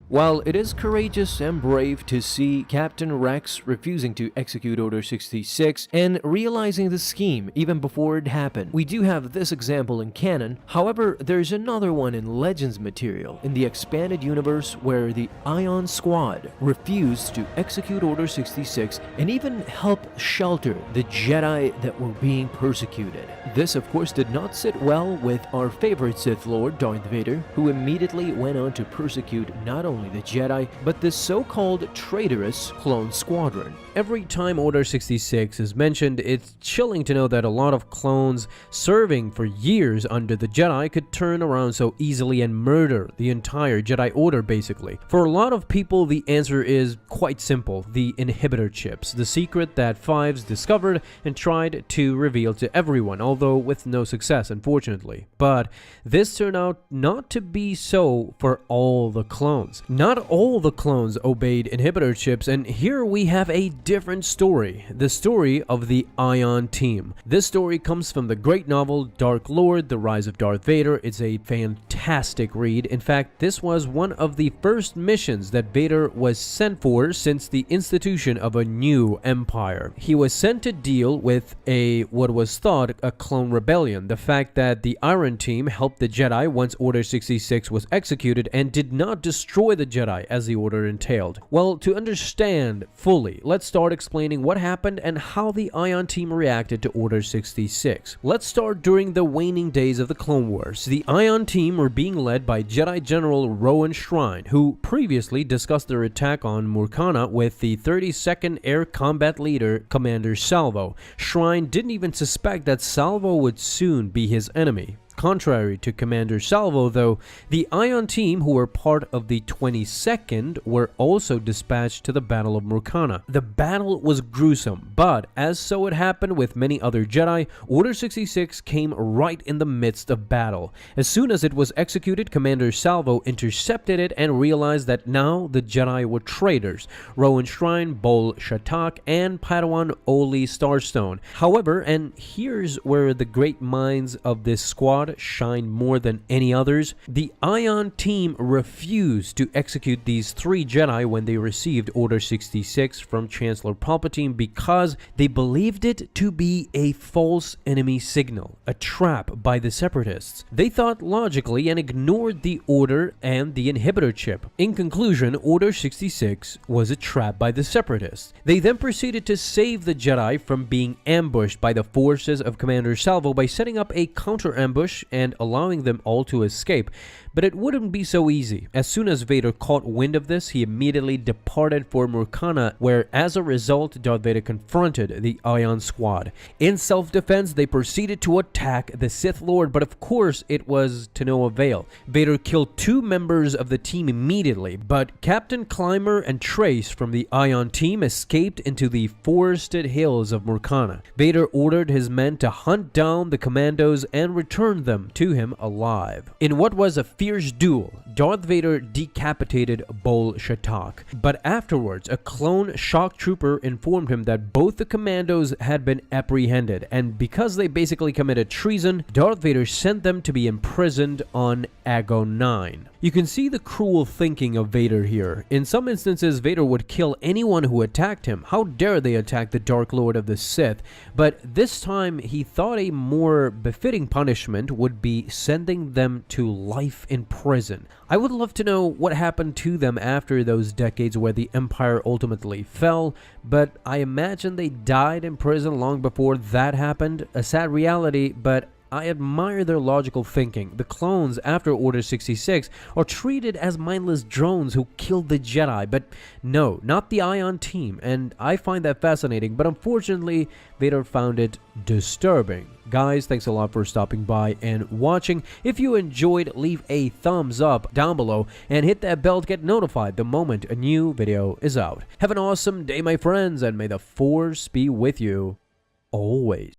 While it is courageous and brave to see Captain Rex refusing to execute Order 66 and realizing the scheme even before it happened, we do have this example in canon. However, there's another one in Legends material in the expanded universe where the Ion Squad refused to execute Order 66 and even help shelter the Jedi that were being persecuted. This of course did not sit well with our favorite Sith Lord Darth Vader, who immediately went on to persecute not only the Jedi, but the so-called traitorous clone squadron. Every time Order 66 is mentioned, it's chilling to know that a lot of clones serving for years under the Jedi could turn around so easily and murder the entire Jedi Order basically. For a lot of people, the answer is quite simple: the inhibitor chips, the secret that Fives discovered and tried to reveal to everyone, although with no success unfortunately. But this turned out not to be so for all the clones. Not all the clones obeyed inhibitor chips, and here we have a different story, the story of the Ion team. This story comes from the great novel Dark Lord: The Rise of Darth Vader. It's a fantastic read. In fact, this was one of the first missions that Vader was sent for since the institution of a new empire. He was sent to deal with what was thought a clone rebellion, the fact that the Iron team helped the Jedi once Order 66 was executed and did not destroy the Jedi as the order entailed. Well, to understand fully, let's start explaining what happened and how the Ion team reacted to Order 66. Let's start during the waning days of the Clone Wars. The Ion team were being led by Jedi General Rowan Shrine, who previously discussed their attack on Murkana with the 32nd Air Combat Leader Commander Salvo. Shrine didn't even suspect that Salvo would soon be his enemy. Contrary to Commander Salvo, though, the Ion team, who were part of the 22nd, were also dispatched to the Battle of Murkana. The battle was gruesome, but as so had happened with many other Jedi, Order 66 came right in the midst of battle. As soon as it was executed, Commander Salvo intercepted it and realized that now the Jedi were traitors: Rowan Shrine, Bol Shatak, and Padawan Oli Starstone. However, and here's where the great minds of this squad shined more than any others, the Ion team refused to execute these three Jedi when they received Order 66 from Chancellor Palpatine because they believed it to be a false enemy signal, a trap by the Separatists. They thought logically and ignored the Order and the inhibitor chip. In conclusion, Order 66 was a trap by the Separatists. They then proceeded to save the Jedi from being ambushed by the forces of Commander Salvo by setting up a counter-ambush and allowing them all to escape. But it wouldn't be so easy. As soon as Vader caught wind of this, he immediately departed for Murkana, where as a result, Darth Vader confronted the Ion Squad. In self-defense, they proceeded to attack the Sith Lord, but of course it was to no avail. Vader killed two members of the team immediately, but Captain Clymer and Trace from the Ion team escaped into the forested hills of Murkana. Vader ordered his men to hunt down the Commandos and return them to him alive. In what was a fierce duel, Darth Vader decapitated Bol Shatak, but afterwards a clone shock trooper informed him that both the Commandos had been apprehended, and because they basically committed treason, Darth Vader sent them to be imprisoned on Ago 9. You can see the cruel thinking of Vader here. In some instances, Vader would kill anyone who attacked him. How dare they attack the Dark Lord of the Sith? But this time, he thought a more befitting punishment would be sending them to life in prison. I would love to know what happened to them after those decades where the Empire ultimately fell, but I imagine they died in prison long before that happened. A sad reality, but I admire their logical thinking. The clones after Order 66 are treated as mindless drones who killed the Jedi, but no, not the Ion team, and I find that fascinating, but unfortunately, Vader found it disturbing. Guys, thanks a lot for stopping by and watching. If you enjoyed, leave a thumbs up down below and hit that bell to get notified the moment a new video is out. Have an awesome day, my friends, and may the Force be with you always.